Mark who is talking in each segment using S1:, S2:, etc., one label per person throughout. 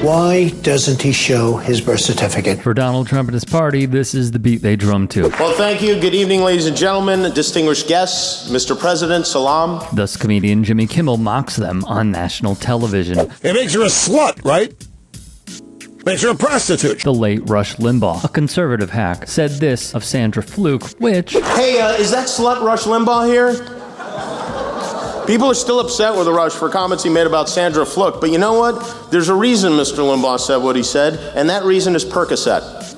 S1: Why doesn't he show his birth certificate?
S2: For Donald Trump and his party, this is the beat they drum to.
S3: Well, thank you. Good evening, ladies and gentlemen, distinguished guests, Mr. President, salam.
S2: Thus, comedian Jimmy Kimmel mocks them on national television.
S4: It makes her a slut, right? Makes her a prostitute.
S2: The late Rush Limbaugh, a conservative hack, said this of Sandra Fluke, which...
S3: Hey, is that slut Rush Limbaugh here? People are still upset with Rush for comments he made about Sandra Fluke, but you know what? There's a reason Mr. Limbaugh said what he said, and that reason is Percocet.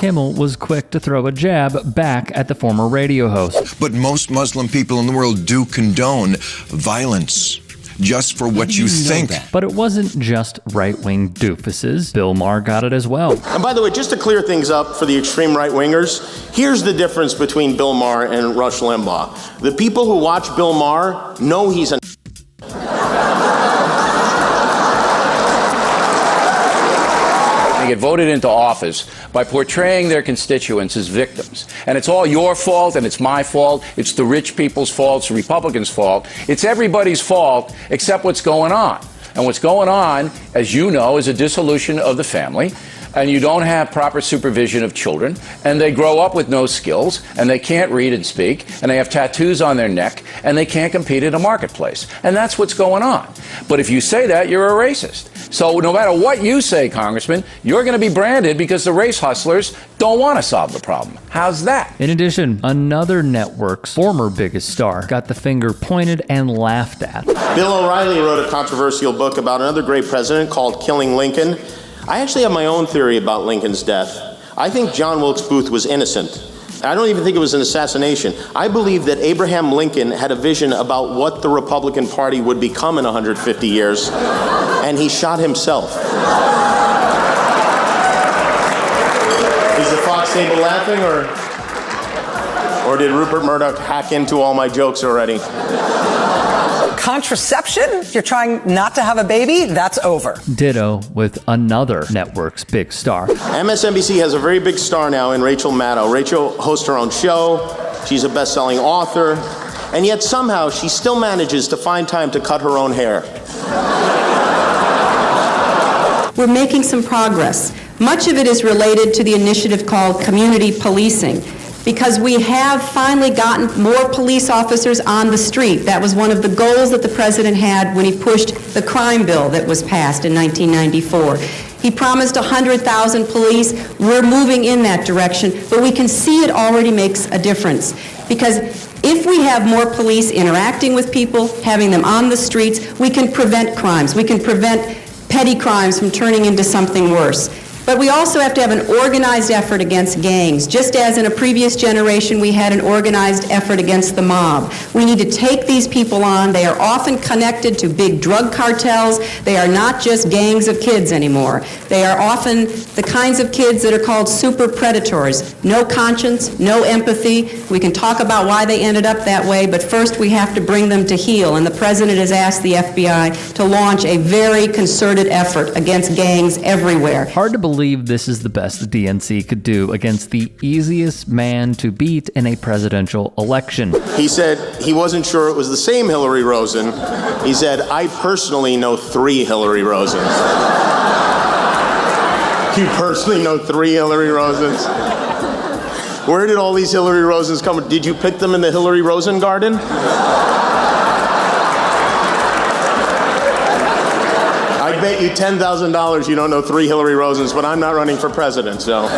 S2: Kimmel was quick to throw a jab back at the former radio host.
S5: But most Muslim people in the world do condone violence just for what you think.
S2: But it wasn't just right-wing doofuses. Bill Maher got it as well.
S3: And by the way, just to clear things up for the extreme right-wingers, here's the difference between Bill Maher and Rush Limbaugh. The people who watch Bill Maher know he's a
S6: They get voted into office by portraying their constituents as victims. And it's all your fault, and it's my fault. It's the rich people's fault. It's the Republicans' fault. It's everybody's fault except what's going on. And what's going on, as you know, is a dissolution of the family. And you don't have proper supervision of children, and they grow up with no skills, and they can't read and speak, and they have tattoos on their neck, and they can't compete in a marketplace. And that's what's going on. But if you say that, you're a racist. So no matter what you say, Congressman, you're going to be branded because the race hustlers don't want to solve the problem. How's that?
S2: In addition, another network's former biggest star got the finger pointed and laughed at.
S3: Bill O'Reilly wrote a controversial book about another great president called Killing Lincoln. I actually have my own theory about Lincoln's death. I think John Wilkes Booth was innocent. I don't even think it was an assassination. I believe that Abraham Lincoln had a vision about what the Republican Party would become in 150 years, and he shot himself. Is the Fox table laughing, or did Rupert Murdoch hack into all my jokes already?
S7: Contraception, if you're trying not to have a baby, that's over.
S2: Ditto with another network's big star.
S3: MSNBC has a very big star now in Rachel Maddow. Rachel hosts her own show. She's a best-selling author. And yet somehow she still manages to find time to cut her own hair.
S8: We're making some progress. Much of it is related to the initiative called community policing, because we have finally gotten more police officers on the street. That was one of the goals that the president had when he pushed the crime bill that was passed in 1994. He promised 100,000 police. We're moving in that direction, but we can see it already makes a difference. Because if we have more police interacting with people, having them on the streets, we can prevent crimes. We can prevent petty crimes from turning into something worse. But we also have to have an organized effort against gangs. Just as in a previous generation we had an organized effort against the mob. We need to take these people on. They are often connected to big drug cartels. They are not just gangs of kids anymore. They are often the kinds of kids that are called super predators. No conscience, no empathy. We can talk about why they ended up that way, but first we have to bring them to heel. And the president has asked the FBI to launch a very concerted effort against gangs everywhere.
S2: Hard to believe this is the best the DNC could do against the easiest man to beat in a presidential election.
S3: He said he wasn't sure it was the same Hillary Rosen. He said, I personally know 3 Hillary Rosens. You personally know 3 Hillary Rosens? Where did all these Hillary Rosens come from? Did you pick them in the Hillary Rosen garden? I bet you $10,000 you don't know 3 Hillary Rosens, but I'm not running for president, so.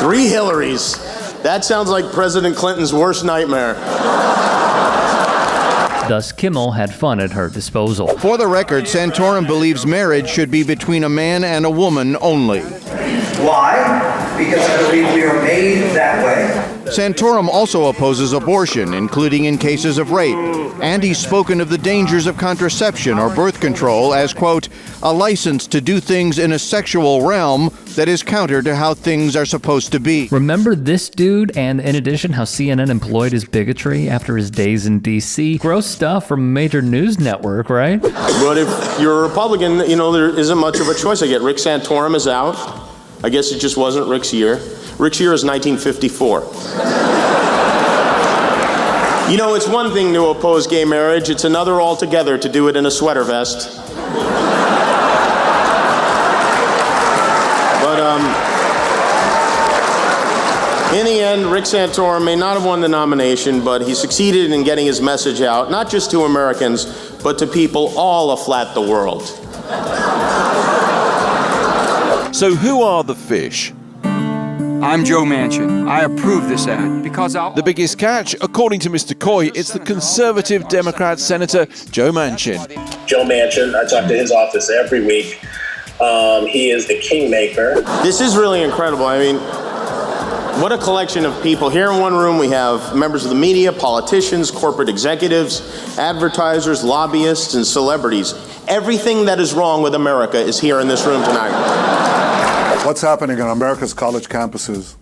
S3: 3 Hillarys. That sounds like President Clinton's worst nightmare.
S2: Thus, Kimmel had fun at her disposal.
S9: For the record, Santorum believes marriage should be between a man and a woman only.
S10: Why? Because I believe we are made that way.
S9: Santorum also opposes abortion, including in cases of rape, and he's spoken of the dangers of contraception or birth control as, quote, a license to do things in a sexual realm that is counter to how things are supposed to be.
S2: Remember this dude, and in addition, how CNN employed his bigotry after his days in D.C.? Gross stuff from a major news network, right?
S3: But if you're a Republican, you know, there isn't much of a choice. I get Rick Santorum is out. I guess it just wasn't Rick's year. Rick's year is 1954. You know, it's one thing to oppose gay marriage. It's another altogether to do it in a sweater vest. In the end, Rick Santorum may not have won the nomination, but he succeeded in getting his message out, not just to Americans, but to people all aflat the world.
S4: So who are the fish?
S11: I'm Joe Manchin. I approve this ad because
S4: The biggest catch, according to Mr. Coy, it's the conservative Democrat Senator Joe Manchin.
S12: Joe Manchin, I talk to his office every week. He is the kingmaker.
S3: This is really incredible. I mean, what a collection of people. Here in one room we have members of the media, politicians, corporate executives, advertisers, lobbyists, and celebrities. Everything that is wrong with America is here in this room tonight.
S13: What's happening on America's college campuses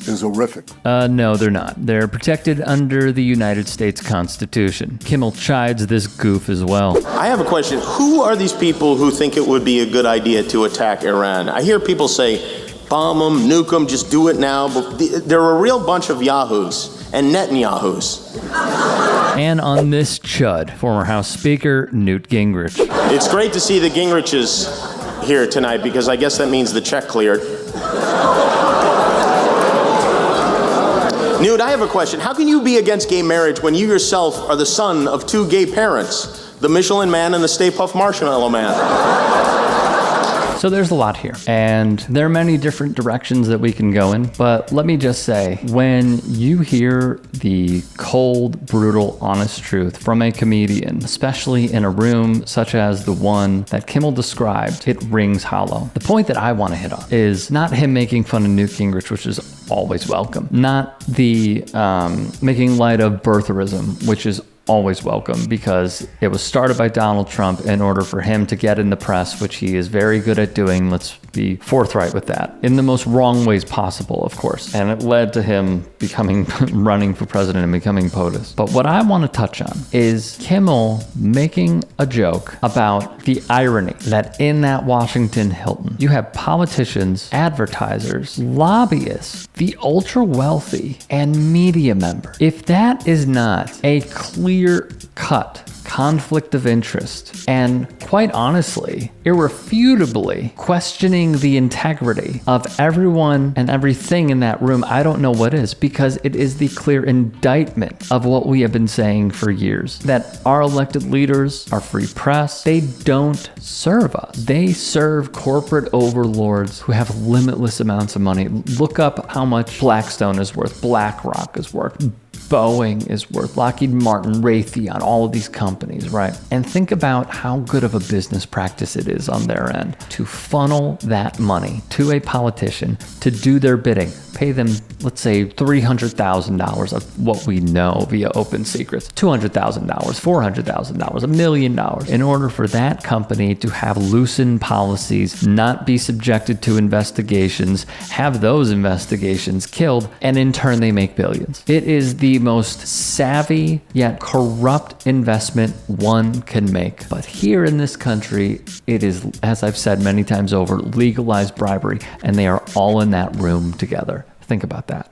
S13: is horrific.
S2: No, they're not. They're protected under the United States Constitution. Kimmel chides this goof as well.
S3: I have a question. Who are these people who think it would be a good idea to attack Iran? I hear people say, bomb them, nuke them, just do it now. But they're a real bunch of yahoos and Netanyahus.
S2: And on this chud, former House Speaker Newt Gingrich.
S3: It's great to see the Gingriches here tonight because I guess that means the check cleared. Newt, I have a question. How can you be against gay marriage when you yourself are the son of two gay parents, the Michelin Man and the Stay Puft Marshmallow Man?
S2: So there's a lot here, and there are many different directions that we can go in, but let me just say, when you hear the cold, brutal, honest truth from a comedian, especially in a room such as the one that Kimmel described, it rings hollow. The point that I want to hit on is not him making fun of Newt Gingrich, which is always welcome, not the making light of birtherism, which is always welcome because it was started by Donald Trump in order for him to get in the press, which he is very good at doing. Let's be forthright with that. In the most wrong ways possible, of course. And it led to him becoming running for president and becoming POTUS. But what I want to touch on is Kimmel making a joke about the irony that in that Washington Hilton, you have politicians, advertisers, lobbyists, the ultra wealthy, and media members. If that is not a clear-cut conflict of interest and, quite honestly, irrefutably questioning the integrity of everyone and everything in that room, I don't know what is, because it is the clear indictment of what we have been saying for years, that our elected leaders, our free press, they don't serve us. They serve corporate overlords who have limitless amounts of money. Look up how much Blackstone is worth, BlackRock is worth, Boeing is worth, Lockheed Martin, Raytheon, all of these companies, right? And think about how good of a business practice it is on their end to funnel that money to a politician to do their bidding. Pay them, let's say, $300,000 of what we know via open secrets, $200,000, $400,000, $1 million, in order for that company to have loosened policies, not be subjected to investigations, have those investigations killed, and in turn they make billions. It is the most savvy yet corrupt investment one can make. But here in this country, it is, as I've said many times over, legalized bribery, and they are all in that room together. Think about that.